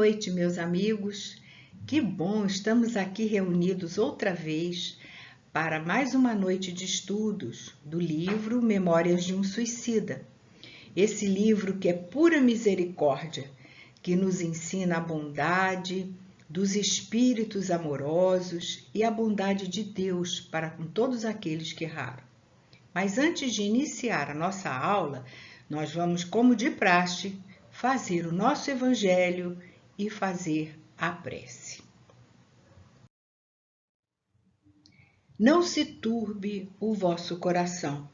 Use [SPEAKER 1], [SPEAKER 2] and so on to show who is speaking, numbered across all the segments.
[SPEAKER 1] noite, meus amigos. Que bom, estamos aqui reunidos outra vez para mais uma noite de estudos do livro Memórias de um Suicida. Esse livro que é pura misericórdia, que nos ensina a bondade dos espíritos amorosos e a bondade de Deus para com todos aqueles que erraram. Mas antes de iniciar a nossa aula, nós vamos, como de praxe, fazer o nosso evangelho e fazer a prece. Não se turbe o vosso coração.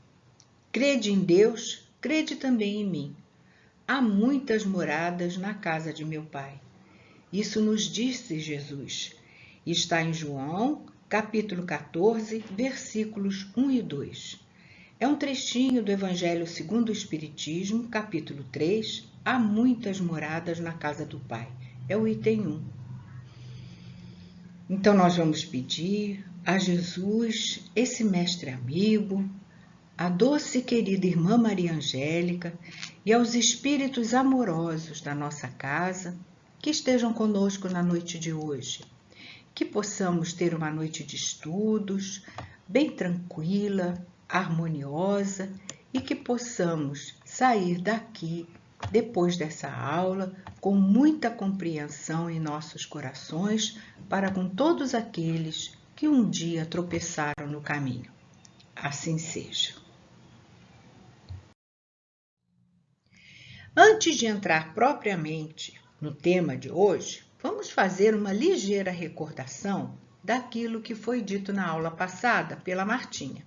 [SPEAKER 1] Crede em Deus, crede também em mim. Há muitas moradas na casa de meu Pai. Isso nos disse Jesus. Está em João, capítulo 14, versículos 1 e 2. É um trechinho do Evangelho segundo o Espiritismo, capítulo 3, Há muitas moradas na casa do Pai. É o item 1. Então nós vamos pedir a Jesus, esse mestre amigo, a doce e querida irmã Maria Angélica e aos espíritos amorosos da nossa casa que estejam conosco na noite de hoje. Que possamos ter uma noite de estudos, bem tranquila, harmoniosa e que possamos sair daqui, depois dessa aula, com muita compreensão em nossos corações para com todos aqueles que um dia tropeçaram no caminho. Assim seja. Antes de entrar propriamente no tema de hoje, vamos fazer uma ligeira recordação daquilo que foi dito na aula passada pela Martinha.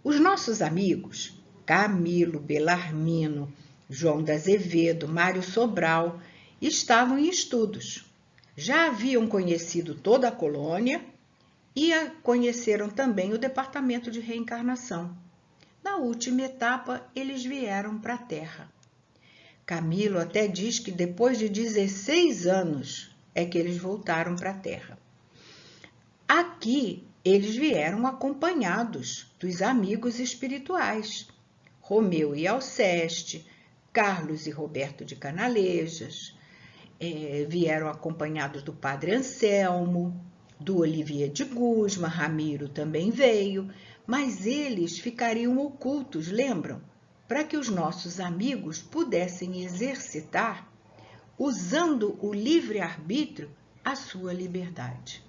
[SPEAKER 1] Os nossos amigos, Camilo, Belarmino, João da Azevedo, Mário Sobral, estavam em estudos. Já haviam conhecido toda a colônia e conheceram também o departamento de reencarnação. Na última etapa, eles vieram para a Terra. Camilo até diz que depois de 16 anos é que eles voltaram para a Terra. Aqui, eles vieram acompanhados dos amigos espirituais, Romeu e Alceste, Carlos e Roberto de Canalejas, vieram acompanhados do Padre Anselmo, do Olivier de Guzman, Ramiro também veio, mas eles ficariam ocultos, lembram? Para que os nossos amigos pudessem exercitar, usando o livre-arbítrio, a sua liberdade.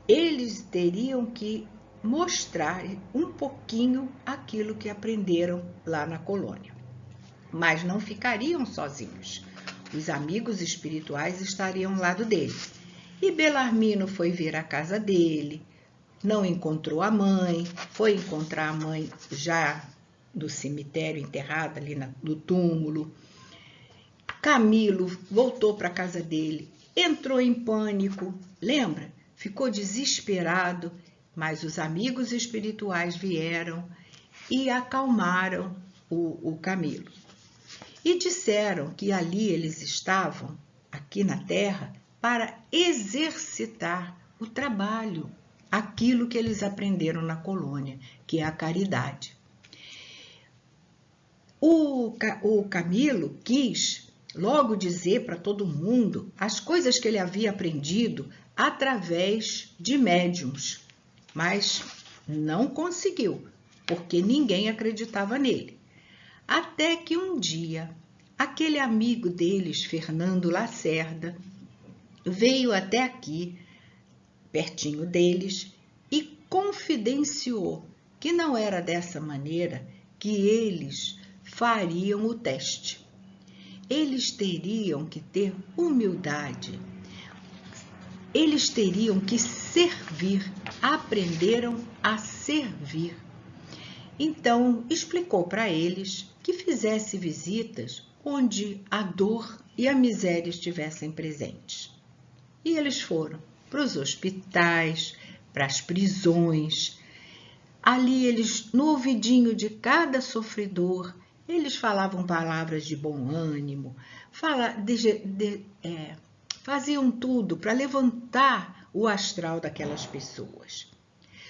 [SPEAKER 1] Eles teriam que mostrar um pouquinho aquilo que aprenderam lá na colônia. Mas não ficariam sozinhos. Os amigos espirituais estariam ao lado dele. E Belarmino foi ver a casa dele, não encontrou a mãe, foi encontrar a mãe já do cemitério, enterrada ali no túmulo. Camilo voltou para a casa dele, entrou em pânico, lembra? Ficou desesperado, mas os amigos espirituais vieram e acalmaram o Camilo. E disseram que ali eles estavam, aqui na Terra, para exercitar o trabalho, aquilo que eles aprenderam na colônia, que é a caridade. O Camilo quis logo dizer para todo mundo as coisas que ele havia aprendido através de médiums, mas não conseguiu, porque ninguém acreditava nele. Até que um dia, aquele amigo deles, Fernando Lacerda, veio até aqui, pertinho deles, e confidenciou que não era dessa maneira que eles fariam o teste. Eles teriam que ter humildade, eles teriam que servir, aprenderam a servir. Então, explicou para eles que fizesse visitas onde a dor e a miséria estivessem presentes. E eles foram para os hospitais, para as prisões. Ali, eles, no ouvidinho de cada sofredor, eles falavam palavras de bom ânimo, faziam tudo para levantar o astral daquelas pessoas.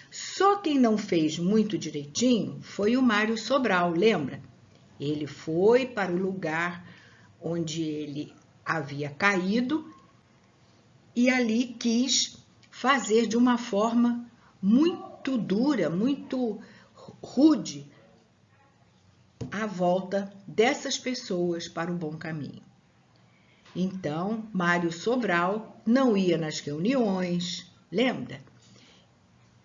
[SPEAKER 1] Só quem não fez muito direitinho foi o Mário Sobral, lembra? Ele foi para o lugar onde ele havia caído e ali quis fazer de uma forma muito dura, muito rude, a volta dessas pessoas para o bom caminho. Então, Mário Sobral não ia nas reuniões, lembra?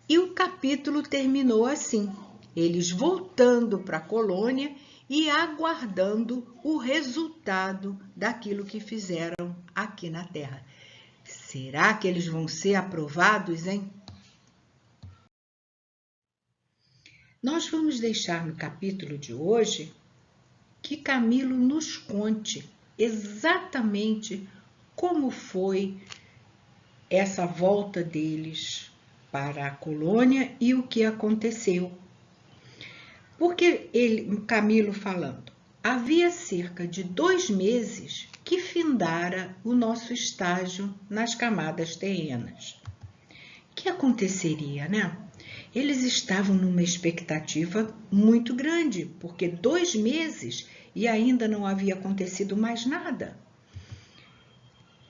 [SPEAKER 1] E o capítulo terminou assim, eles voltando para a colônia e aguardando o resultado daquilo que fizeram aqui na Terra. Será que eles vão ser aprovados, hein? Nós vamos deixar no capítulo de hoje que Camilo nos conte exatamente como foi essa volta deles para a colônia e o que aconteceu. Porque Camilo falando, havia cerca de 2 meses que findara o nosso estágio nas camadas terrenas. O que aconteceria, né? Eles estavam numa expectativa muito grande, porque 2 meses e ainda não havia acontecido mais nada.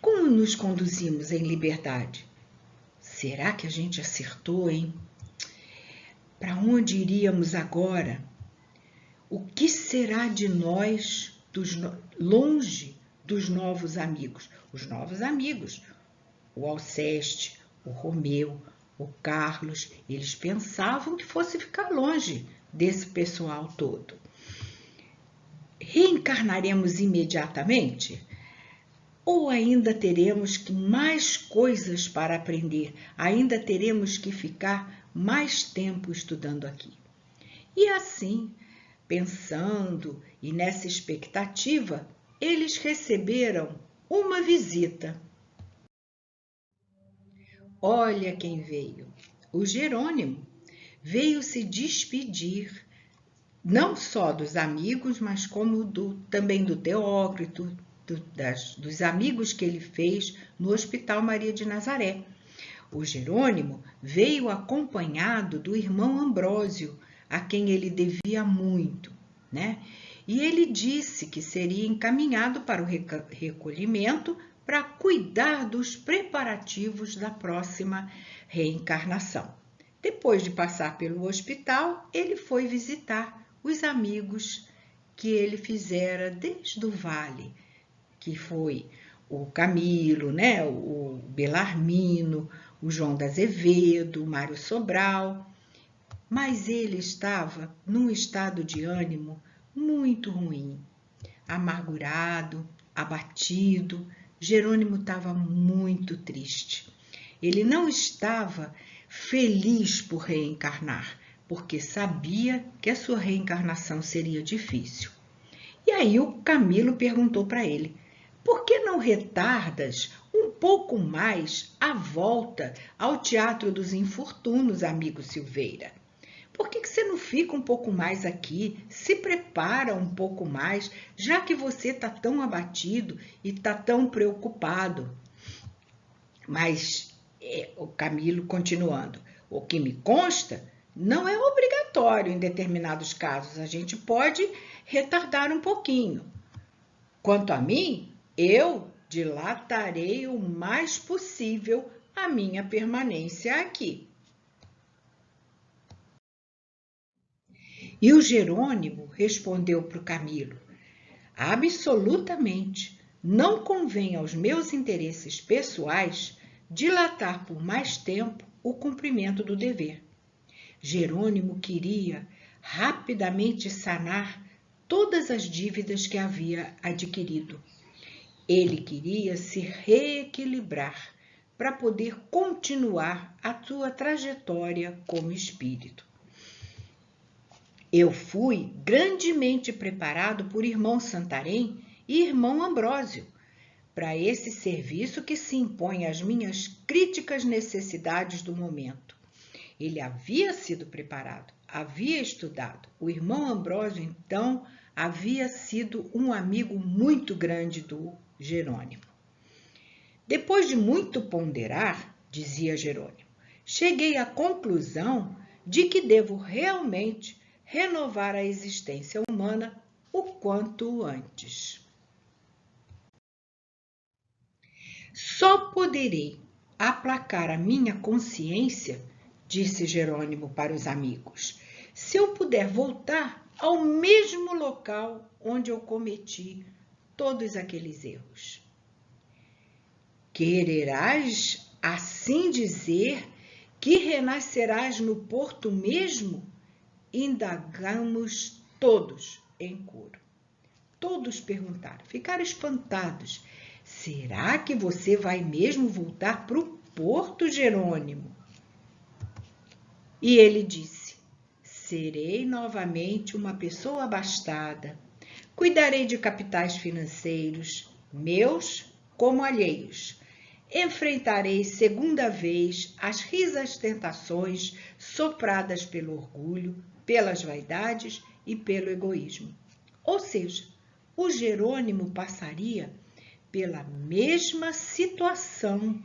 [SPEAKER 1] Como nos conduzimos em liberdade? Será que a gente acertou, hein? Para onde iríamos agora? O que será de nós longe dos novos amigos? Os novos amigos, o Alceste, o Romeu, o Carlos, eles pensavam que fosse ficar longe desse pessoal todo. Reencarnaremos imediatamente? Ou ainda teremos mais coisas para aprender? Ainda teremos que ficar mais tempo estudando aqui? E assim, pensando e nessa expectativa, eles receberam uma visita. Olha quem veio! O Jerônimo veio se despedir, não só dos amigos, mas como também do Teócrito, dos amigos que ele fez no Hospital Maria de Nazaré. O Jerônimo veio acompanhado do irmão Ambrósio, a quem ele devia muito, né? E ele disse que seria encaminhado para o recolhimento para cuidar dos preparativos da próxima reencarnação. Depois de passar pelo hospital, ele foi visitar os amigos que ele fizera desde o vale, que foi o Camilo, né? O Belarmino, o João da Azevedo, o Mário Sobral, mas ele estava num estado de ânimo muito ruim, amargurado, abatido. Jerônimo estava muito triste. Ele não estava feliz por reencarnar, porque sabia que a sua reencarnação seria difícil. E aí o Camilo perguntou para ele: por que não retardas um pouco mais a volta ao Teatro dos Infortúnios, amigo Silveira? Por que você não fica um pouco mais aqui? Se prepara um pouco mais, já que você está tão abatido e está tão preocupado. Mas o Camilo continuando, o que me consta não é obrigatório em determinados casos, a gente pode retardar um pouquinho. Quanto a mim, eu dilatarei o mais possível a minha permanência aqui. E o Jerônimo respondeu para o Camilo: absolutamente, não convém aos meus interesses pessoais dilatar por mais tempo o cumprimento do dever. Jerônimo queria rapidamente sanar todas as dívidas que havia adquirido. Ele queria se reequilibrar para poder continuar a sua trajetória como espírito. Eu fui grandemente preparado por irmão Santarém e irmão Ambrósio para esse serviço que se impõe às minhas críticas necessidades do momento. Ele havia sido preparado, havia estudado. O irmão Ambrósio, então, havia sido um amigo muito grande do Jerônimo. Depois de muito ponderar, dizia Jerônimo, cheguei à conclusão de que devo realmente renovar a existência humana o quanto antes. Só poderei aplacar a minha consciência, disse Jerônimo para os amigos, se eu puder voltar ao mesmo local onde eu cometi todos aqueles erros. Quererás assim dizer que renascerás no porto mesmo? Indagamos todos em coro. Todos perguntaram, ficaram espantados. Será que você vai mesmo voltar para o porto, Jerônimo? E ele disse, serei novamente uma pessoa abastada. Cuidarei de capitais financeiros, meus como alheios. Enfrentarei segunda vez as risas tentações sopradas pelo orgulho, pelas vaidades e pelo egoísmo. Ou seja, o Jerônimo passaria pela mesma situação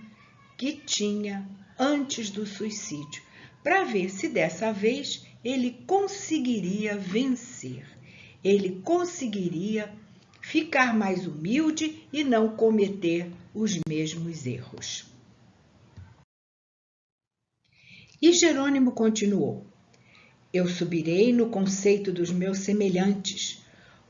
[SPEAKER 1] que tinha antes do suicídio, para ver se dessa vez ele conseguiria vencer. Ele conseguiria ficar mais humilde e não cometer os mesmos erros. E Jerônimo continuou, eu subirei no conceito dos meus semelhantes,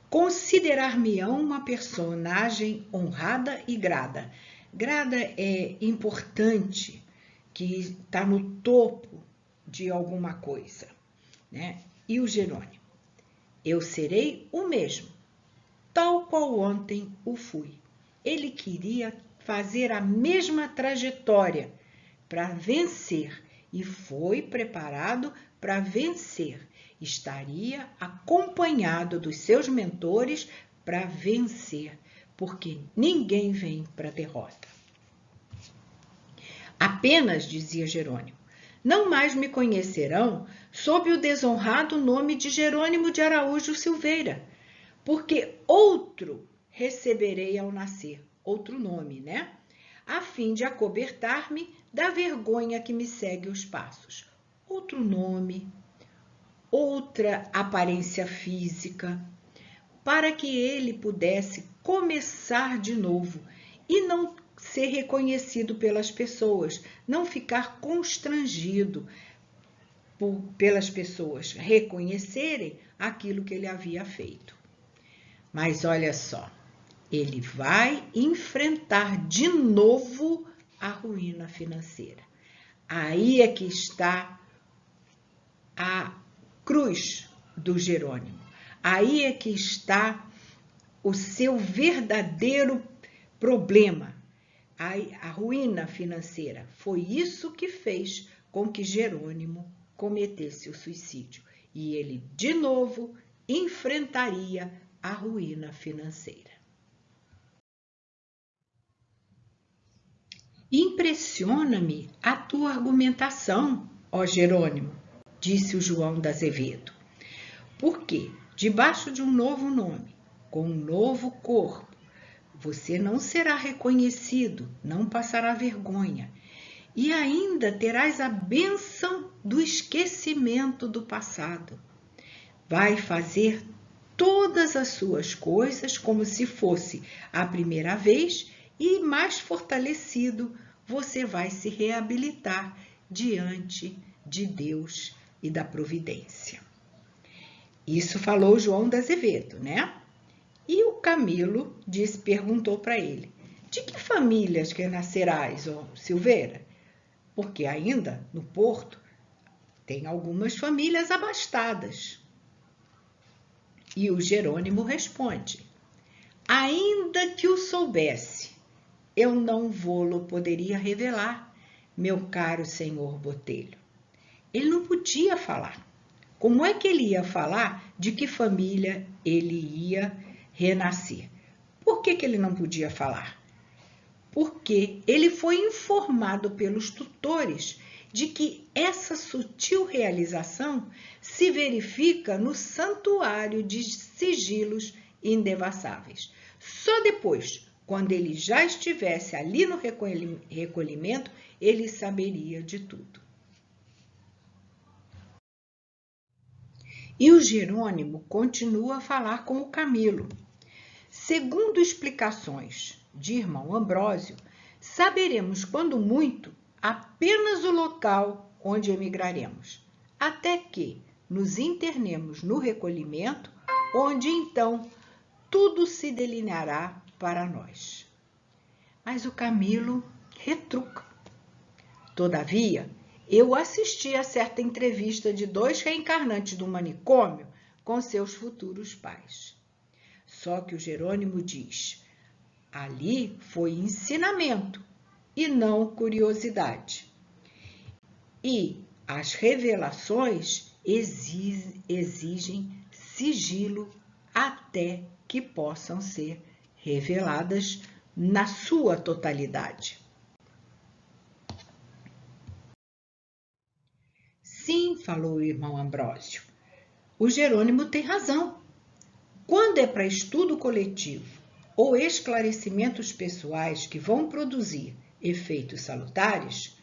[SPEAKER 1] considerar-me-ão uma personagem honrada e grada. Grada é importante, que está no topo de alguma coisa, né? E o Jerônimo, eu serei o mesmo, tal qual ontem o fui. Ele queria fazer a mesma trajetória para vencer e foi preparado para vencer. Estaria acompanhado dos seus mentores para vencer, porque ninguém vem para a derrota. Apenas, dizia Jerônimo, não mais me conhecerão sob o desonrado nome de Jerônimo de Araújo Silveira, porque outro receberei ao nascer, outro nome, né? A fim de acobertar-me da vergonha que me segue os passos. Outro nome, outra aparência física, para que ele pudesse começar de novo e não ser reconhecido pelas pessoas, não ficar constrangido pelas pessoas reconhecerem aquilo que ele havia feito. Mas olha só, ele vai enfrentar de novo a ruína financeira. Aí é que está a cruz do Jerônimo. Aí é que está o seu verdadeiro problema, a ruína financeira. Foi isso que fez com que Jerônimo cometesse o suicídio. E ele, de novo, enfrentaria a ruína financeira. Impressiona-me a tua argumentação, ó Jerônimo, disse o João de Azevedo. Porque, debaixo de um novo nome, com um novo corpo, você não será reconhecido, não passará vergonha, e ainda terás a bênção do esquecimento do passado. Vai fazer todas as suas coisas como se fosse a primeira vez e, mais fortalecido, você vai se reabilitar diante de Deus e da providência. Isso falou João de Azevedo, né? E o Camilo perguntou para ele, de que famílias que nascerás, ó Silveira? Porque ainda no Porto tem algumas famílias abastadas. E o Jerônimo responde, ainda que o soubesse, eu não vô-lo poderia revelar, meu caro senhor Botelho. Ele não podia falar. Como é que ele ia falar de que família ele ia renascer? Por que ele não podia falar? Porque ele foi informado pelos tutores de que essa sutil realização se verifica no santuário de sigilos indevassáveis. Só depois, quando ele já estivesse ali no recolhimento, ele saberia de tudo. E o Jerônimo continua a falar com o Camilo. Segundo explicações de irmão Ambrósio, Saberemos, quando muito, apenas o local onde emigraremos, até que nos internemos no recolhimento, onde então tudo se delineará para nós. Mas o Camilo retruca. Todavia, eu assisti a certa entrevista de 2 reencarnantes do manicômio com seus futuros pais. Só que o Jerônimo diz, ali foi ensinamento e não curiosidade. E as revelações exigem sigilo até que possam ser reveladas na sua totalidade. Sim, falou o irmão Ambrósio, o Jerônimo tem razão. Quando é para estudo coletivo ou esclarecimentos pessoais que vão produzir efeitos salutares,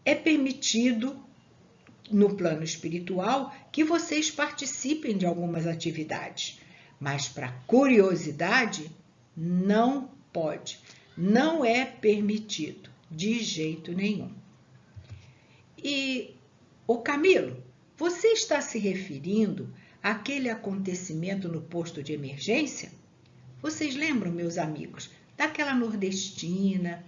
[SPEAKER 1] é permitido, no plano espiritual, que vocês participem de algumas atividades. Mas para curiosidade, não pode, não é permitido, de jeito nenhum. E, ô Camilo, você está se referindo àquele acontecimento no posto de emergência? Vocês lembram, meus amigos, daquela nordestina,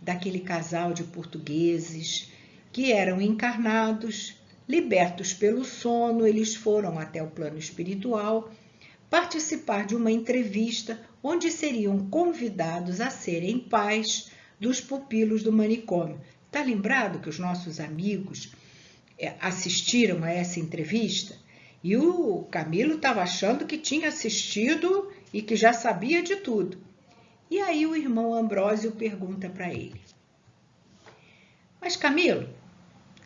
[SPEAKER 1] daquele casal de portugueses que eram encarnados, libertos pelo sono, eles foram até o plano espiritual participar de uma entrevista onde seriam convidados a serem pais dos pupilos do manicômio. Está lembrado que os nossos amigos assistiram a essa entrevista? E o Camilo estava achando que tinha assistido e que já sabia de tudo. E aí o irmão Ambrósio pergunta para ele, mas Camilo,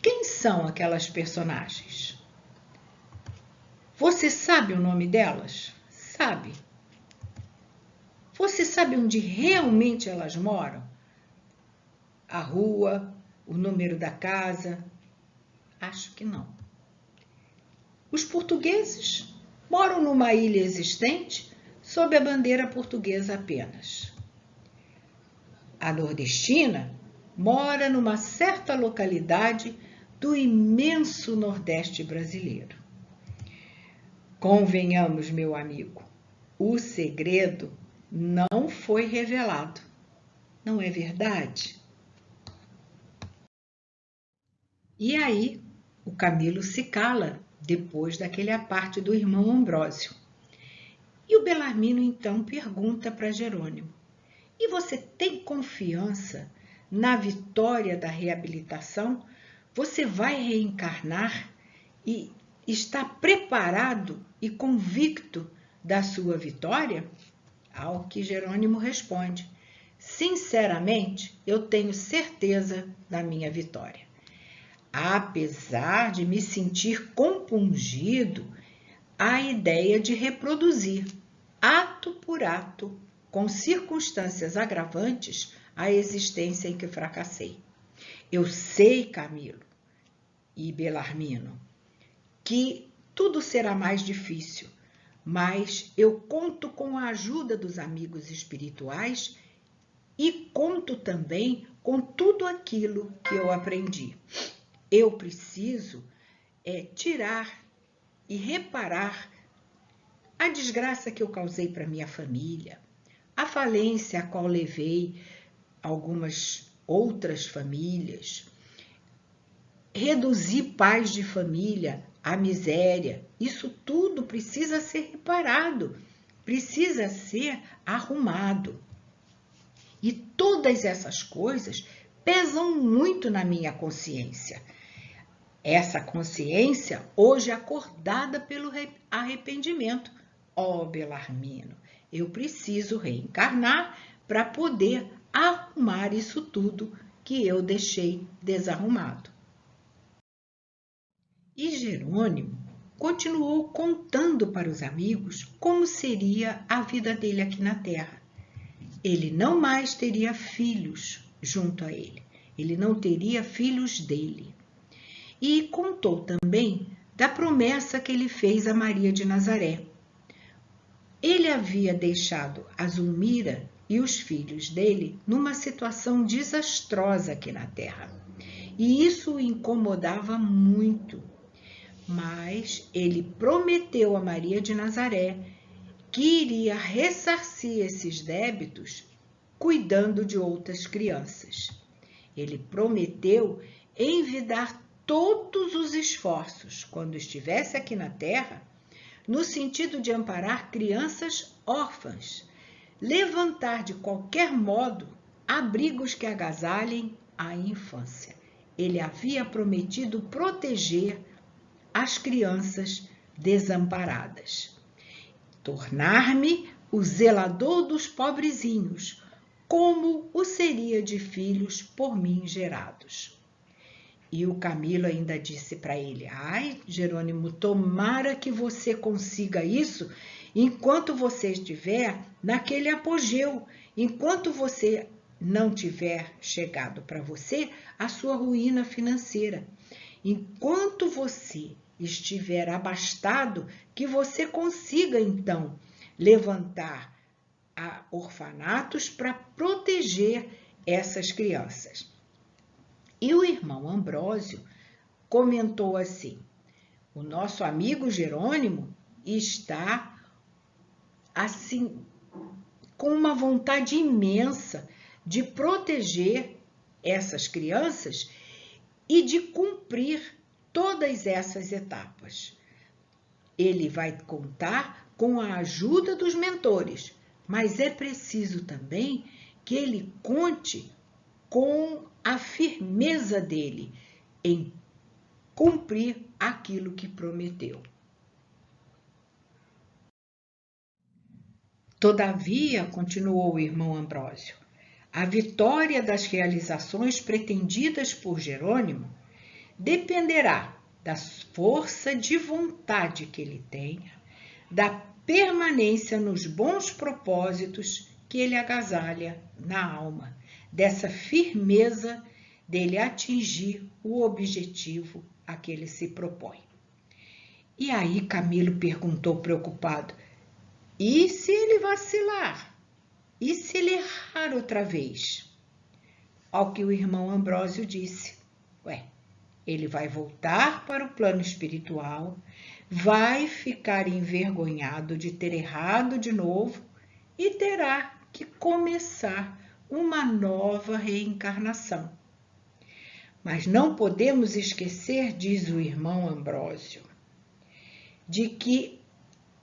[SPEAKER 1] quem são aquelas personagens? Você sabe o nome delas? Sabe. Você sabe onde realmente elas moram? A rua, o número da casa? Acho que não. Os portugueses moram numa ilha existente sob a bandeira portuguesa apenas. A nordestina mora numa certa localidade do imenso Nordeste brasileiro. Convenhamos, meu amigo, o segredo não foi revelado. Não é verdade? E aí, o Camilo se cala depois daquele aparte do irmão Ambrósio. E o Belarmino então pergunta para Jerônimo, e você tem confiança na vitória da reabilitação? Você vai reencarnar e está preparado e convicto da sua vitória? Ao que Jerônimo responde, sinceramente, eu tenho certeza da minha vitória. Apesar de me sentir compungido à ideia de reproduzir, ato por ato, com circunstâncias agravantes, a existência em que fracassei. Eu sei, Camilo e Belarmino, que tudo será mais difícil, mas eu conto com a ajuda dos amigos espirituais e conto também com tudo aquilo que eu aprendi. Eu preciso tirar e reparar a desgraça que eu causei para minha família, a falência a qual levei algumas outras famílias, reduzir pais de família à miséria. Isso tudo precisa ser reparado, precisa ser arrumado. E todas essas coisas pesam muito na minha consciência. Essa consciência hoje acordada pelo arrependimento. Ó, Belarmino, eu preciso reencarnar para poder arrumar isso tudo que eu deixei desarrumado. E Jerônimo continuou contando para os amigos como seria a vida dele aqui na Terra. Ele não mais teria filhos junto a ele. Ele não teria filhos dele. E contou também da promessa que ele fez a Maria de Nazaré. Ele havia deixado a Zulmira e os filhos dele numa situação desastrosa aqui na Terra. E isso o incomodava muito. Mas ele prometeu a Maria de Nazaré que iria ressarcir esses débitos cuidando de outras crianças. Ele prometeu envidar todos os esforços, quando estivesse aqui na Terra, no sentido de amparar crianças órfãs, levantar de qualquer modo abrigos que agasalhem a infância. Ele havia prometido proteger as crianças desamparadas. Tornar-me o zelador dos pobrezinhos, como o seria de filhos por mim gerados. E o Camilo ainda disse para ele: ai, Jerônimo, tomara que você consiga isso enquanto você estiver naquele apogeu, enquanto você não tiver chegado para você a sua ruína financeira. Enquanto você estiver abastado, que você consiga então levantar orfanatos para proteger essas crianças. E o irmão Ambrósio comentou assim: o nosso amigo Jerônimo está assim com uma vontade imensa de proteger essas crianças e de cumprir todas essas etapas. Ele vai contar com a ajuda dos mentores, mas é preciso também que ele conte com a firmeza dele em cumprir aquilo que prometeu. Todavia, continuou o irmão Ambrósio, a vitória das realizações pretendidas por Jerônimo dependerá da força de vontade que ele tenha, da permanência nos bons propósitos que ele agasalha na alma, dessa firmeza dele atingir o objetivo a que ele se propõe. E aí Camilo perguntou preocupado: e se ele vacilar? E se ele errar outra vez? Ao que o irmão Ambrósio disse: ele vai voltar para o plano espiritual, vai ficar envergonhado de ter errado de novo e terá que começar uma nova reencarnação. Mas não podemos esquecer, diz o irmão Ambrósio, de que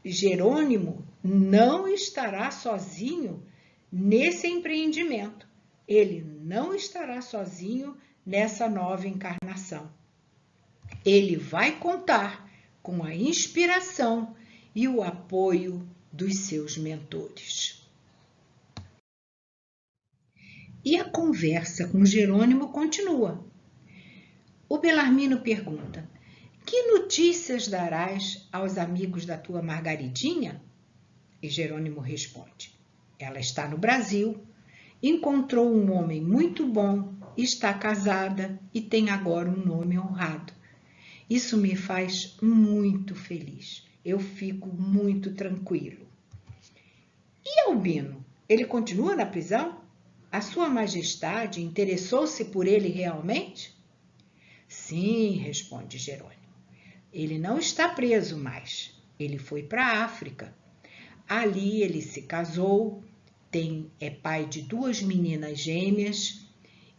[SPEAKER 1] Jerônimo não estará sozinho nesse empreendimento. Ele não estará sozinho nessa nova encarnação. Ele vai contar com a inspiração e o apoio dos seus mentores. E a conversa com Jerônimo continua. O Belarmino pergunta: que notícias darás aos amigos da tua Margaridinha? E Jerônimo responde: ela está no Brasil, encontrou um homem muito bom, está casada e tem agora um nome honrado. Isso me faz muito feliz. Eu fico muito tranquilo. E Albino? Ele continua na prisão? A sua majestade interessou-se por ele realmente? Sim, responde Jerônimo. Ele não está preso mais. Ele foi para a África. Ali ele se casou, é pai de 2 meninas gêmeas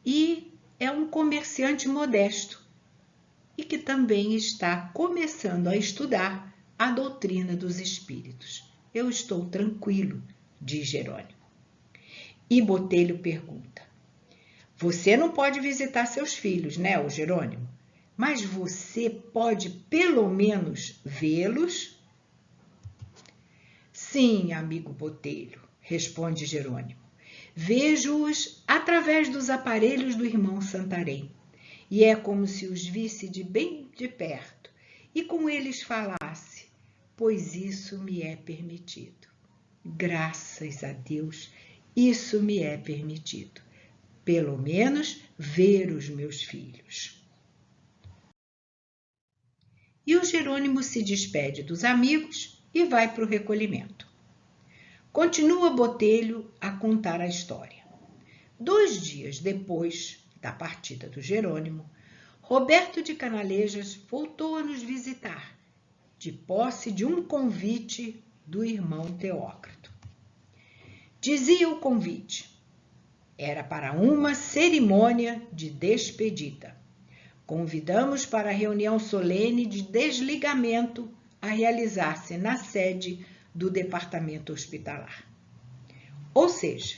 [SPEAKER 1] e é um comerciante modesto e que também está começando a estudar a doutrina dos espíritos. Eu estou tranquilo, diz Jerônimo. E Botelho pergunta: você não pode visitar seus filhos, né, o Jerônimo? Mas você pode pelo menos vê-los? Sim, amigo Botelho, responde Jerônimo. Vejo-os através dos aparelhos do irmão Santarém, e é como se os visse de bem de perto e com eles falasse, pois isso me é permitido. Graças a Deus, isso me é permitido. Pelo menos ver os meus filhos. E o Jerônimo se despede dos amigos e vai para o recolhimento. Continua Botelho a contar a história. 2 dias depois da partida do Jerônimo, Roberto de Canalejas voltou a nos visitar, de posse de um convite do irmão Teócrito. Dizia o convite: era para uma cerimônia de despedida. Convidamos para a reunião solene de desligamento a realizar-se na sede do departamento hospitalar. Ou seja,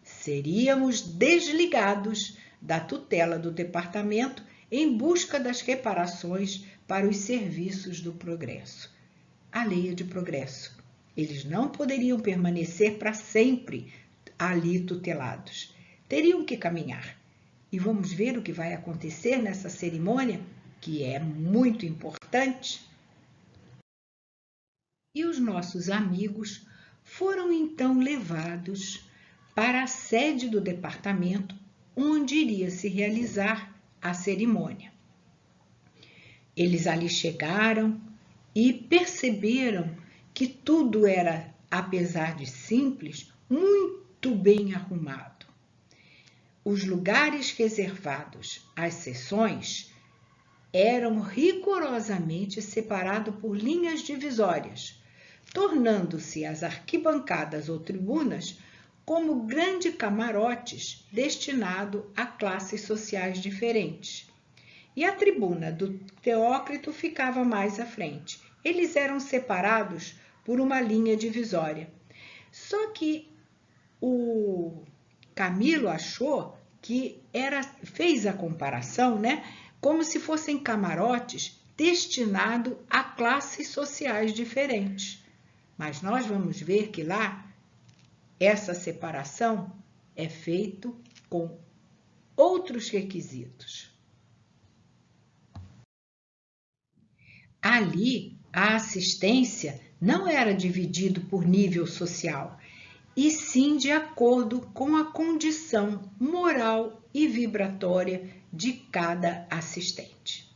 [SPEAKER 1] seríamos desligados da tutela do departamento em busca das reparações para os serviços do progresso. A lei de progresso. Eles não poderiam permanecer para sempre ali tutelados. Teriam que caminhar. E vamos ver o que vai acontecer nessa cerimônia, que é muito importante. E os nossos amigos foram então levados para a sede do departamento, onde iria se realizar a cerimônia. Eles ali chegaram e perceberam que tudo era, apesar de simples, muito bem arrumado. Os lugares reservados às sessões eram rigorosamente separados por linhas divisórias, tornando-se as arquibancadas ou tribunas como grandes camarotes destinados a classes sociais diferentes. E a tribuna do Teócrito ficava mais à frente. Eles eram separados por uma linha divisória. Só que o Camilo achou que fez a comparação, né, como se fossem camarotes destinados a classes sociais diferentes. Mas nós vamos ver que lá essa separação é feita com outros requisitos. Ali, a assistência não era dividida por nível social, e sim de acordo com a condição moral e vibratória de cada assistente.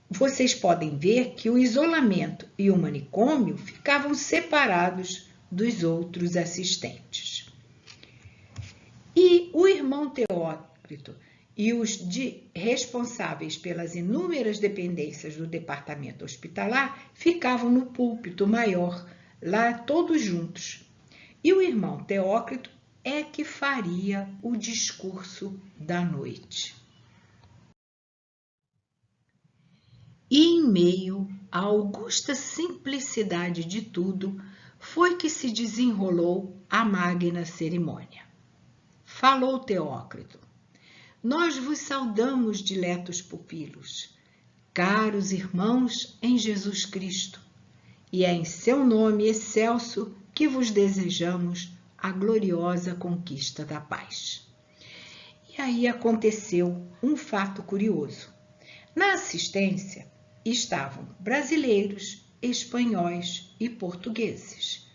[SPEAKER 1] Vocês podem ver que o isolamento e o manicômio ficavam separados dos outros assistentes. E o irmão Teócrito e os responsáveis pelas inúmeras dependências do departamento hospitalar ficavam no púlpito maior, lá todos juntos. E o irmão Teócrito é que faria o discurso da noite. E em meio à augusta simplicidade de tudo, foi que se desenrolou a magna cerimônia. Falou Teócrito: nós vos saudamos, diletos pupilos, caros irmãos em Jesus Cristo, e é em seu nome excelso que vos desejamos a gloriosa conquista da paz. E aí aconteceu um fato curioso. Na assistência estavam brasileiros, espanhóis e portugueses,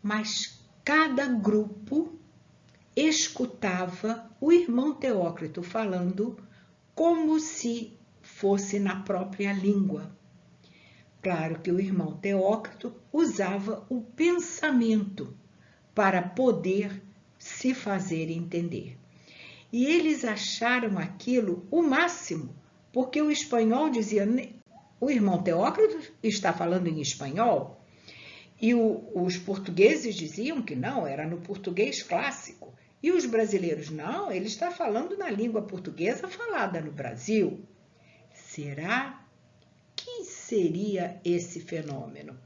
[SPEAKER 1] mas cada grupo escutava o irmão Teócrito falando como se fosse na própria língua. Claro que o irmão Teócrito usava o pensamento para poder se fazer entender. E eles acharam aquilo o máximo, porque o espanhol dizia: o irmão Teócrito está falando em espanhol. E os portugueses diziam que não, era no português clássico. E os brasileiros, não, ele está falando na língua portuguesa falada no Brasil. Será? Que seria esse fenômeno?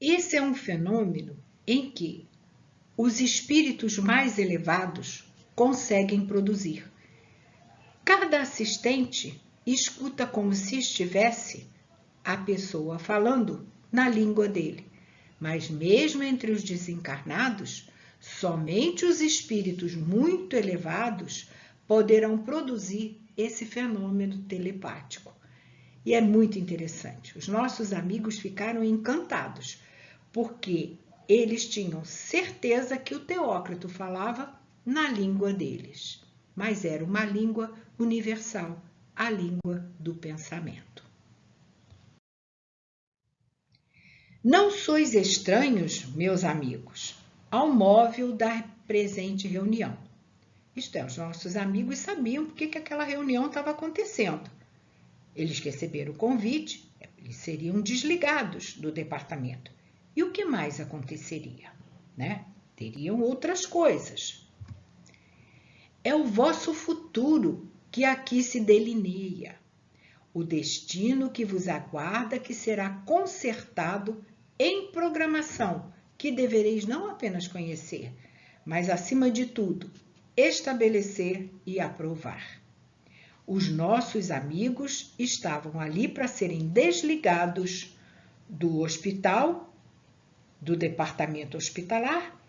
[SPEAKER 1] Esse é um fenômeno em que os espíritos mais elevados conseguem produzir. Cada assistente escuta como se estivesse a pessoa falando na língua dele. Mas mesmo entre os desencarnados, somente os espíritos muito elevados poderão produzir esse fenômeno telepático. E é muito interessante. Os nossos amigos ficaram encantados, porque eles tinham certeza que o Teócrito falava na língua deles, mas era uma língua universal, a língua do pensamento. Não sois estranhos, meus amigos, ao móvel da presente reunião. Isto é, os nossos amigos sabiam por que aquela reunião estava acontecendo. Eles receberam o convite, eles seriam desligados do departamento. E o que mais aconteceria? Né? Teriam outras coisas. É o vosso futuro que aqui se delineia. O destino que vos aguarda, que será concertado em programação, que devereis não apenas conhecer, mas, acima de tudo, estabelecer e aprovar. Os nossos amigos estavam ali para serem desligados do hospital, do departamento hospitalar,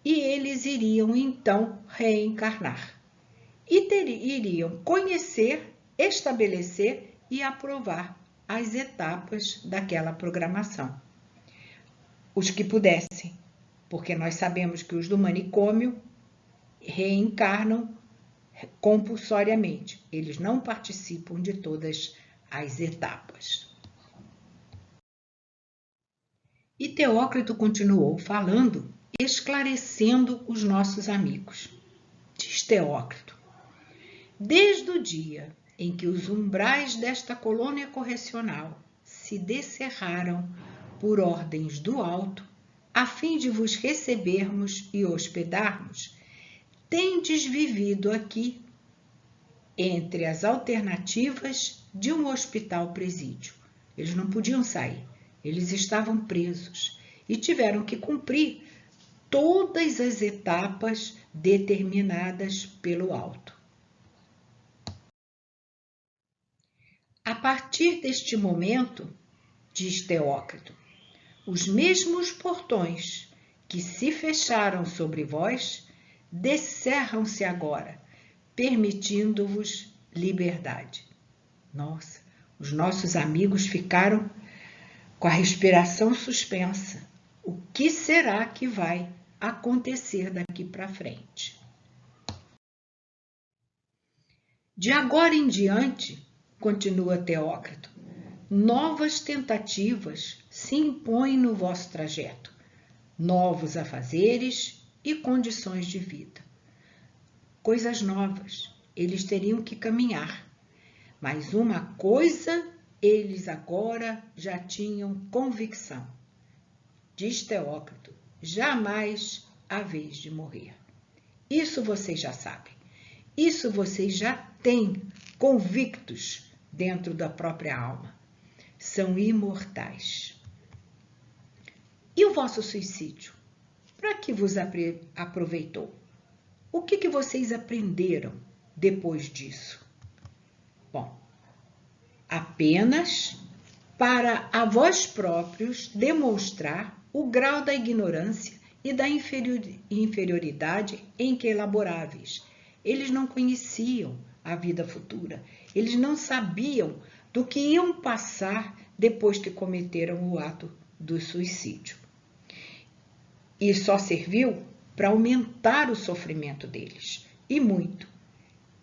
[SPEAKER 1] e eles iriam então reencarnar. E iriam conhecer, estabelecer e aprovar as etapas daquela programação. Os que pudessem, porque nós sabemos que os do manicômio reencarnam compulsoriamente. Eles não participam de todas as etapas. E Teócrito continuou falando, esclarecendo os nossos amigos. Diz Teócrito: desde o dia em que os umbrais desta colônia correcional se descerraram por ordens do alto, a fim de vos recebermos e hospedarmos, tendes vivido aqui entre as alternativas de um hospital-presídio. Eles não podiam sair, eles estavam presos e tiveram que cumprir todas as etapas determinadas pelo alto. A partir deste momento, diz Teócrito, os mesmos portões que se fecharam sobre vós descerram-se agora, permitindo-vos liberdade. Nossa, os nossos amigos ficaram com a respiração suspensa. O que será que vai acontecer daqui para frente? De agora em diante, continua Teócrito, novas tentativas se impõem no vosso trajeto, novos afazeres e condições de vida. Coisas novas, eles teriam que caminhar, mas uma coisa eles agora já tinham convicção. Diz Teócrito, jamais haveis de morrer. Isso vocês já sabem, isso vocês já têm convictos dentro da própria alma. São imortais. E o vosso suicídio? Para que vos aproveitou? O que vocês aprenderam depois disso? Bom, apenas para a vós próprios demonstrar o grau da ignorância e da inferioridade em que elaboráveis. Eles não conheciam a vida futura, eles não sabiam do que iam passar depois que cometeram o ato do suicídio. E só serviu para aumentar o sofrimento deles, e muito.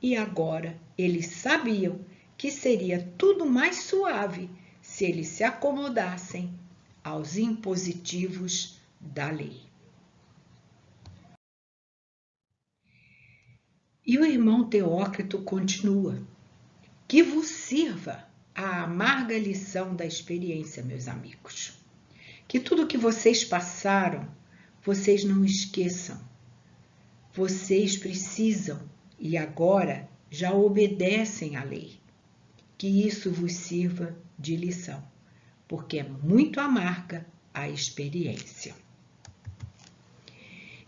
[SPEAKER 1] E agora eles sabiam que seria tudo mais suave se eles se acomodassem aos impositivos da lei. E o irmão Teócrito continua: que vos sirva a amarga lição da experiência, meus amigos. Que tudo que vocês passaram, vocês não esqueçam. Vocês precisam e agora já obedecem à lei. Que isso vos sirva de lição, porque é muito amarga a experiência.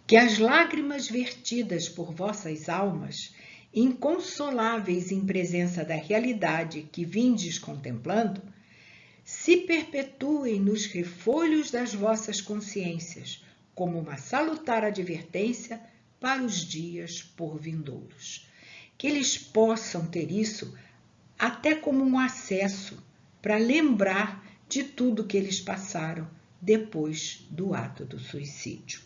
[SPEAKER 1] Que as lágrimas vertidas por vossas almas, inconsoláveis em presença da realidade que vindes contemplando, se perpetuem nos refolhos das vossas consciências, como uma salutar advertência para os dias por vindouros. Que eles possam ter isso até como um acesso para lembrar de tudo que eles passaram depois do ato do suicídio.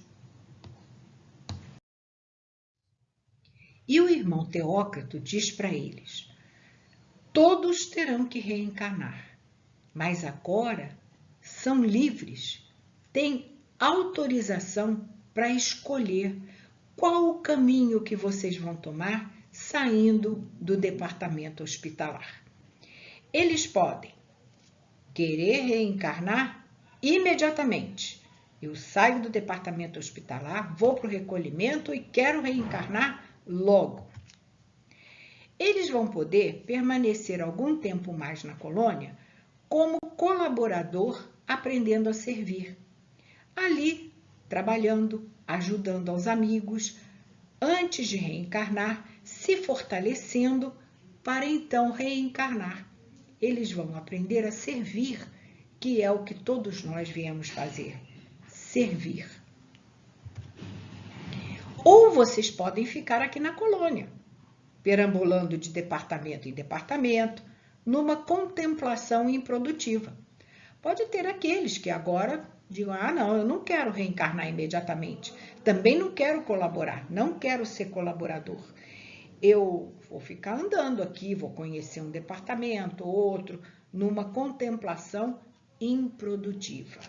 [SPEAKER 1] E o irmão Teócrito diz para eles: todos terão que reencarnar, mas agora são livres, têm autorização para escolher qual o caminho que vocês vão tomar saindo do departamento hospitalar. Eles podem querer reencarnar imediatamente. Eu saio do departamento hospitalar, vou para o recolhimento e quero reencarnar logo. Eles vão poder permanecer algum tempo mais na colônia como colaborador, aprendendo a servir. Ali, trabalhando, ajudando aos amigos, antes de reencarnar, se fortalecendo para então reencarnar. Eles vão aprender a servir, que é o que todos nós viemos fazer, servir. Ou vocês podem ficar aqui na colônia, perambulando de departamento em departamento, numa contemplação improdutiva. Pode ter aqueles que agora digam, não, eu não quero reencarnar imediatamente, também não quero colaborar, não quero ser colaborador. Eu vou ficar andando aqui, vou conhecer um departamento, outro, numa contemplação improdutiva.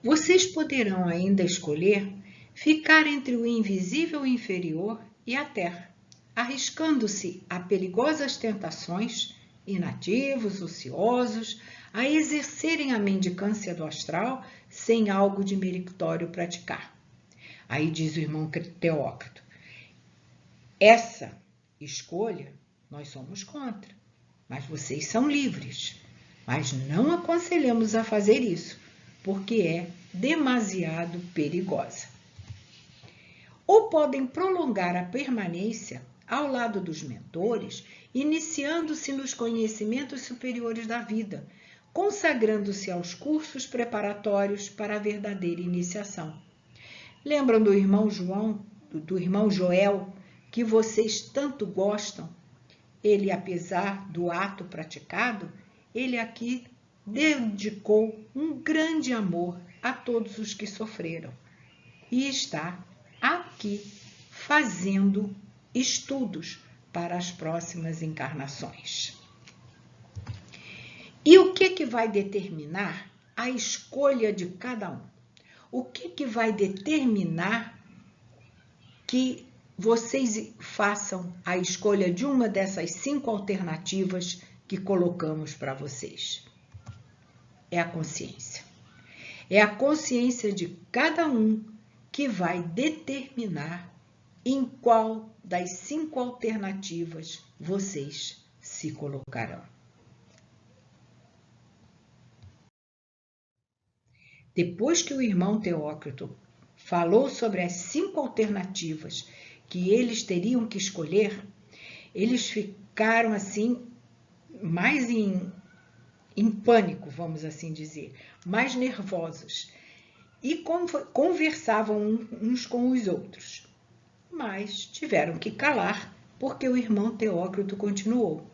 [SPEAKER 1] Vocês poderão ainda escolher ficar entre o invisível inferior e a terra, arriscando-se a perigosas tentações, inativos, ociosos, a exercerem a mendicância do astral sem algo de meritório praticar. Aí diz o irmão Teócrito, essa escolha nós somos contra, mas vocês são livres. Mas não aconselhamos a fazer isso, porque é demasiado perigosa. Ou podem prolongar a permanência ao lado dos mentores, iniciando-se nos conhecimentos superiores da vida, consagrando-se aos cursos preparatórios para a verdadeira iniciação. Lembram do irmão Joel, que vocês tanto gostam? Ele, apesar do ato praticado, ele aqui dedicou um grande amor a todos os que sofreram e está aqui fazendo estudos para as próximas encarnações. E o que vai determinar a escolha de cada um? O que vai determinar que vocês façam a escolha de uma dessas 5 alternativas que colocamos para vocês? É a consciência. É a consciência de cada um que vai determinar em qual das 5 alternativas vocês se colocarão. Depois que o irmão Teócrito falou sobre as 5 alternativas que eles teriam que escolher, eles ficaram assim mais em pânico, vamos assim dizer, mais nervosos e conversavam uns com os outros. Mas tiveram que calar porque o irmão Teócrito continuou.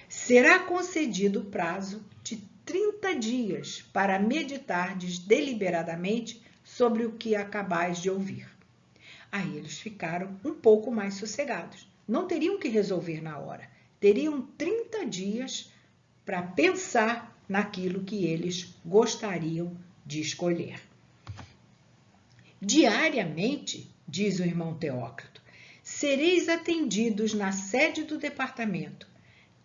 [SPEAKER 1] Será concedido o prazo de 30 dias para meditardes deliberadamente sobre o que acabais de ouvir. Aí eles ficaram um pouco mais sossegados. Não teriam que resolver na hora. Teriam 30 dias para pensar naquilo que eles gostariam de escolher. Diariamente, diz o irmão Teócrito, sereis atendidos na sede do departamento,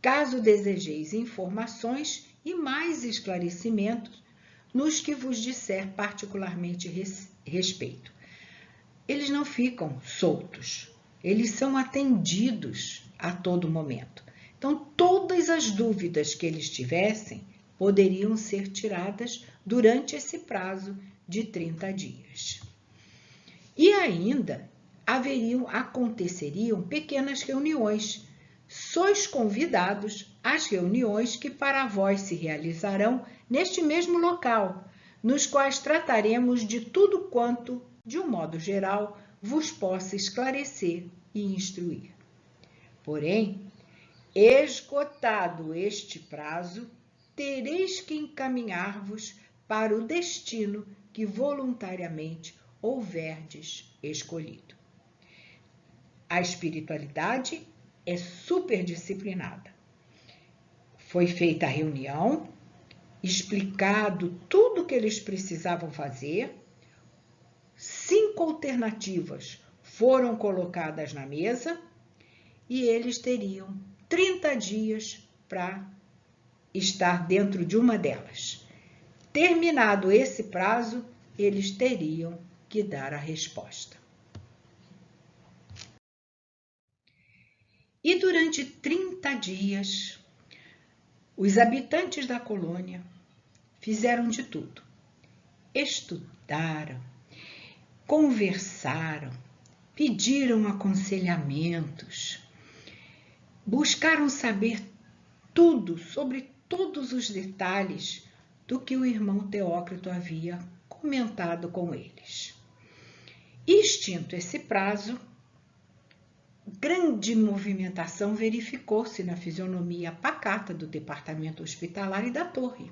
[SPEAKER 1] caso desejeis informações e mais esclarecimentos nos que vos disser particularmente respeito. Eles não ficam soltos, eles são atendidos a todo momento. Então, todas as dúvidas que eles tivessem poderiam ser tiradas durante esse prazo de 30 dias. E ainda aconteceriam pequenas reuniões. Sois convidados às reuniões que para vós se realizarão neste mesmo local, nos quais trataremos de tudo quanto, de um modo geral, vos possa esclarecer e instruir. Porém, esgotado este prazo, tereis que encaminhar-vos para o destino que voluntariamente houverdes escolhido. A espiritualidade é superdisciplinada. Foi feita a reunião, explicado tudo o que eles precisavam fazer. 5 alternativas foram colocadas na mesa e eles teriam 30 dias para estar dentro de uma delas. Terminado esse prazo, eles teriam que dar a resposta. E durante 30 dias, os habitantes da colônia fizeram de tudo. Estudaram, conversaram, pediram aconselhamentos, buscaram saber tudo sobre todos os detalhes do que o irmão Teócrito havia comentado com eles. Extinto esse prazo, grande movimentação verificou-se na fisionomia pacata do departamento hospitalar e da torre.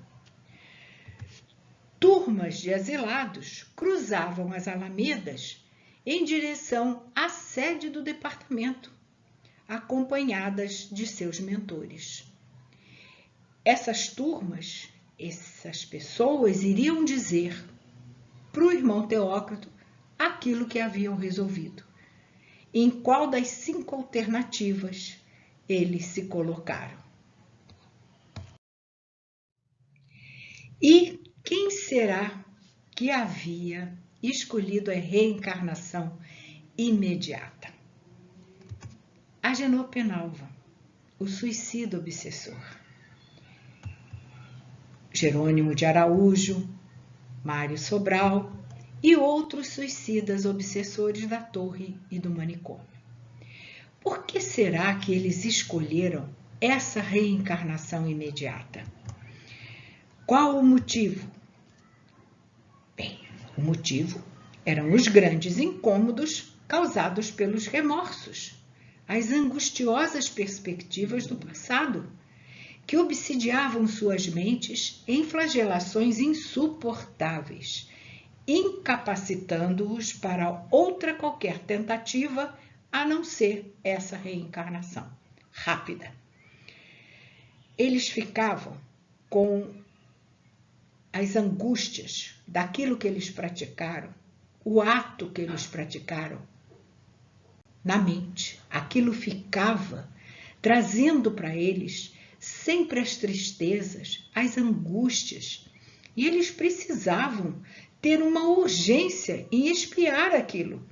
[SPEAKER 1] Turmas de exilados cruzavam as alamedas em direção à sede do departamento, acompanhadas de seus mentores. Essas turmas, essas pessoas iriam dizer para o irmão Teócrito aquilo que haviam resolvido. Em qual das 5 alternativas eles se colocaram. E quem será que havia escolhido a reencarnação imediata? Agenor Penalva, o suicida obsessor. Jerônimo de Araújo, Mário Sobral e outros suicidas obsessores da torre e do manicômio. Por que será que eles escolheram essa reencarnação imediata? Qual o motivo? Bem, o motivo eram os grandes incômodos causados pelos remorsos, as angustiosas perspectivas do passado, que obsidiavam suas mentes em flagelações insuportáveis, incapacitando-os para outra qualquer tentativa a não ser essa reencarnação rápida. Eles ficavam com as angústias daquilo que eles praticaram, o ato que eles praticaram na mente. Aquilo ficava trazendo para eles sempre as tristezas, as angústias, e eles precisavam ter uma urgência em expiar aquilo,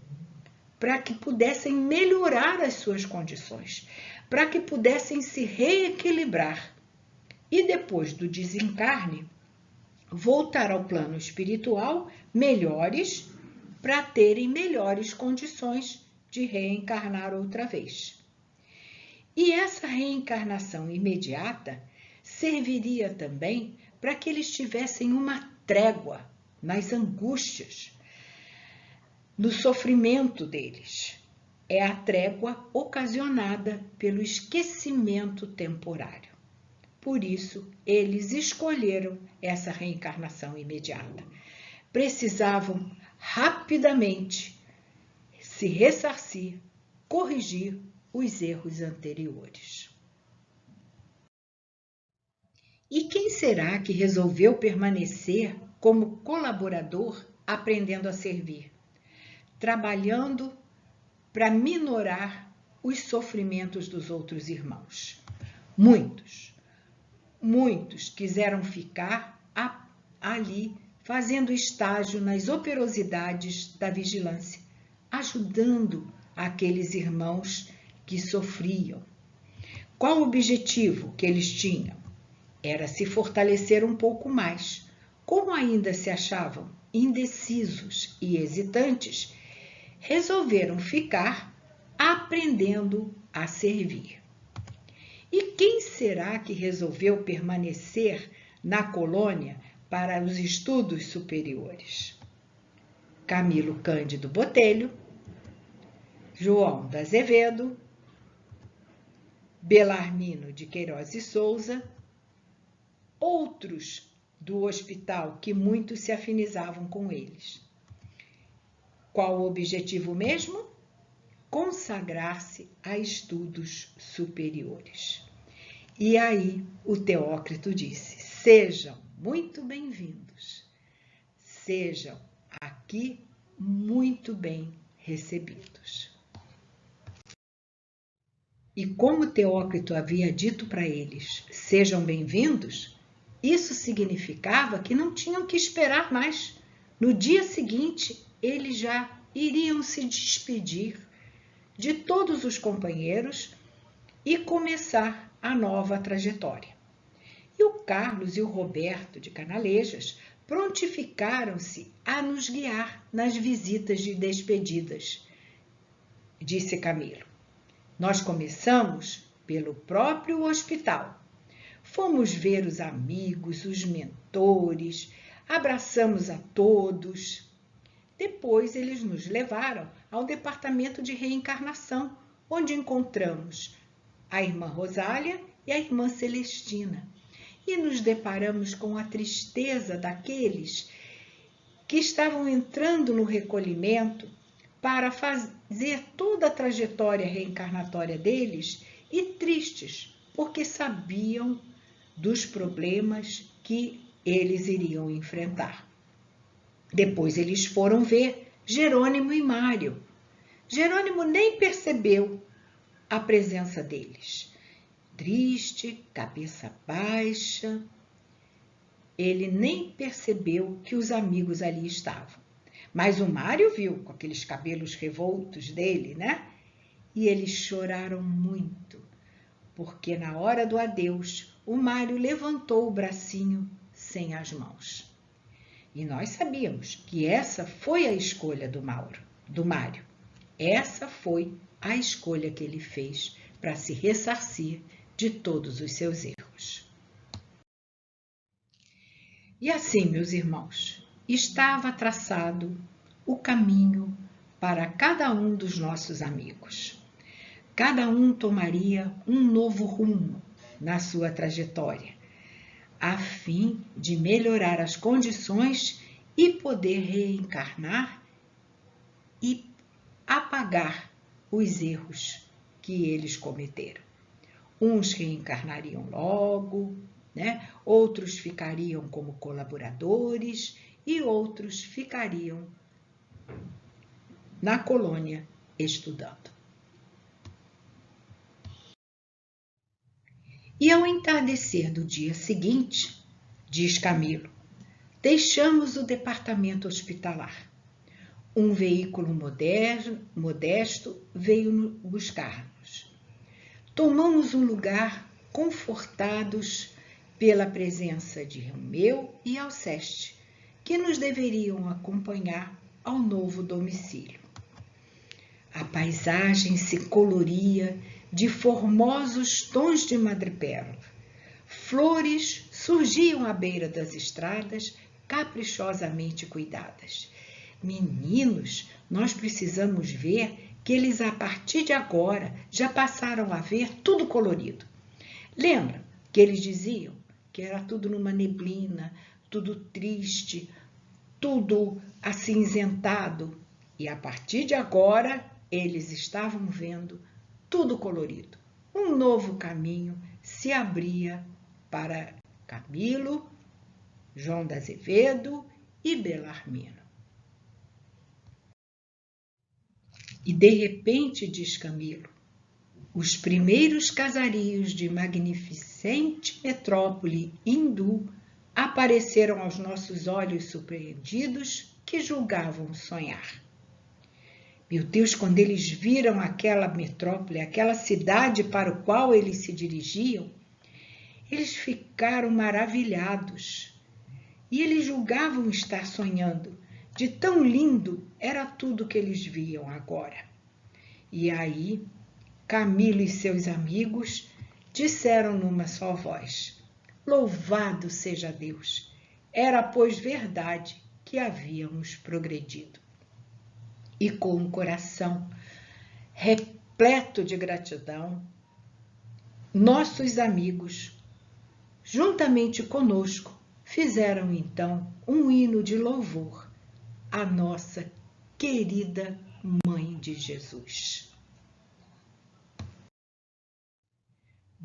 [SPEAKER 1] para que pudessem melhorar as suas condições, para que pudessem se reequilibrar e depois do desencarne, voltar ao plano espiritual melhores, para terem melhores condições de reencarnar outra vez. E essa reencarnação imediata serviria também para que eles tivessem uma trégua nas angústias, no sofrimento deles. É a trégua ocasionada pelo esquecimento temporário. Por isso, eles escolheram essa reencarnação imediata. Precisavam rapidamente se ressarcir, corrigir os erros anteriores. E quem será que resolveu permanecer como colaborador, aprendendo a servir, trabalhando para minorar os sofrimentos dos outros irmãos? Muitos quiseram ficar ali fazendo estágio nas operosidades da vigilância, ajudando aqueles irmãos que sofriam. Qual o objetivo que eles tinham? Era se fortalecer um pouco mais. Como ainda se achavam indecisos e hesitantes, resolveram ficar aprendendo a servir. E quem será que resolveu permanecer na colônia para os estudos superiores? Camilo Cândido Botelho, João da Azevedo, Belarmino de Queiroz e Souza, outros do hospital que muitos se afinizavam com eles. Qual o objetivo mesmo? Consagrar-se a estudos superiores. E aí o Teócrito disse: sejam muito bem-vindos, sejam aqui muito bem recebidos. E como Teócrito havia dito para eles, sejam bem-vindos, isso significava que não tinham que esperar mais. No dia seguinte, eles já iriam se despedir de todos os companheiros e começar a nova trajetória. E o Carlos e o Roberto de Canalejas prontificaram-se a nos guiar nas visitas de despedidas, disse Camilo. Nós começamos pelo próprio hospital. Fomos ver os amigos, os mentores, abraçamos a todos. Depois eles nos levaram ao departamento de reencarnação, onde encontramos a irmã Rosália e a irmã Celestina. E nos deparamos com a tristeza daqueles que estavam entrando no recolhimento para fazer toda a trajetória reencarnatória deles e tristes, porque sabiam dos problemas que eles iriam enfrentar. Depois eles foram ver Jerônimo e Mário. Jerônimo nem percebeu a presença deles. Triste, cabeça baixa, ele nem percebeu que os amigos ali estavam. Mas o Mário viu, com aqueles cabelos revoltos dele, né? E eles choraram muito, porque na hora do adeus, o Mário levantou o bracinho sem as mãos. E nós sabíamos que essa foi a escolha do Mário. Essa foi a escolha que ele fez para se ressarcir de todos os seus erros. E assim, meus irmãos, estava traçado o caminho para cada um dos nossos amigos. Cada um tomaria um novo rumo na sua trajetória, a fim de melhorar as condições e poder reencarnar e apagar os erros que eles cometeram. Uns reencarnariam logo, né? Outros ficariam como colaboradores e outros ficariam na colônia estudando. E ao entardecer do dia seguinte, diz Camilo, deixamos o departamento hospitalar. Um veículo modesto veio buscar-nos. Tomamos um lugar confortados pela presença de Romeu e Alceste, que nos deveriam acompanhar ao novo domicílio. A paisagem se coloria de formosos tons de madrepérola. Flores surgiam à beira das estradas, caprichosamente cuidadas. Meninos, nós precisamos ver que eles, a partir de agora, já passaram a ver tudo colorido. Lembra que eles diziam que era tudo numa neblina, tudo triste, tudo acinzentado? E a partir de agora, eles estavam vendo tudo colorido. Um novo caminho se abria para Camilo, João de Azevedo e Belarmino. E de repente, diz Camilo, os primeiros casarios de magnificente metrópole hindu apareceram aos nossos olhos surpreendidos que julgavam sonhar. Meu Deus, quando eles viram aquela metrópole, aquela cidade para o qual eles se dirigiam, eles ficaram maravilhados. E eles julgavam estar sonhando. De tão lindo era tudo que eles viam agora. E aí, Camilo e seus amigos disseram numa só voz, louvado seja Deus! Era, pois, verdade que havíamos progredido. E com um coração repleto de gratidão, nossos amigos, juntamente conosco, fizeram então um hino de louvor à nossa querida Mãe de Jesus.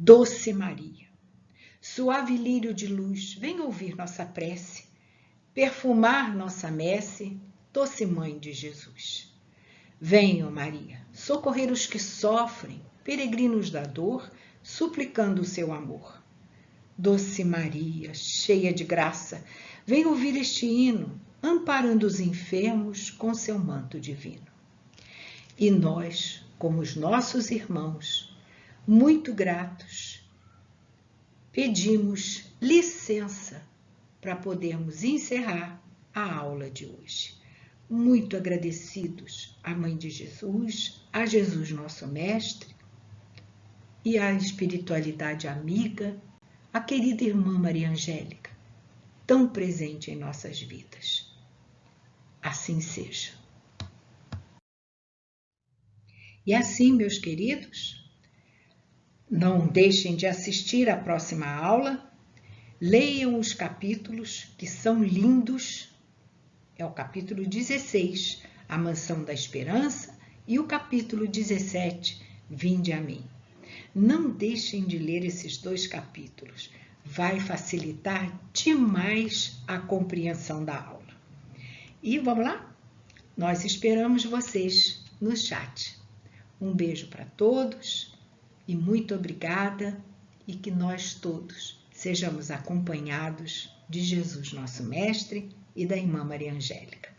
[SPEAKER 1] Doce Maria, suave lírio de luz, vem ouvir nossa prece, perfumar nossa messe, doce Mãe de Jesus. Venha, Maria, socorrer os que sofrem, peregrinos da dor, suplicando o seu amor. Doce Maria, cheia de graça, vem ouvir este hino, amparando os enfermos com seu manto divino. E nós, como os nossos irmãos, muito gratos, pedimos licença para podermos encerrar a aula de hoje. Muito agradecidos à Mãe de Jesus, a Jesus nosso Mestre e à espiritualidade amiga, a querida irmã Maria Angélica, tão presente em nossas vidas. Assim seja. E assim, meus queridos, não deixem de assistir à próxima aula, leiam os capítulos que são lindos, é o capítulo 16, A Mansão da Esperança, e o capítulo 17, Vinde a mim. Não deixem de ler esses dois capítulos, vai facilitar demais a compreensão da aula. E vamos lá? Nós esperamos vocês no chat. Um beijo para todos e muito obrigada, e que nós todos sejamos acompanhados de Jesus, nosso Mestre, e da Irmã Maria Angélica.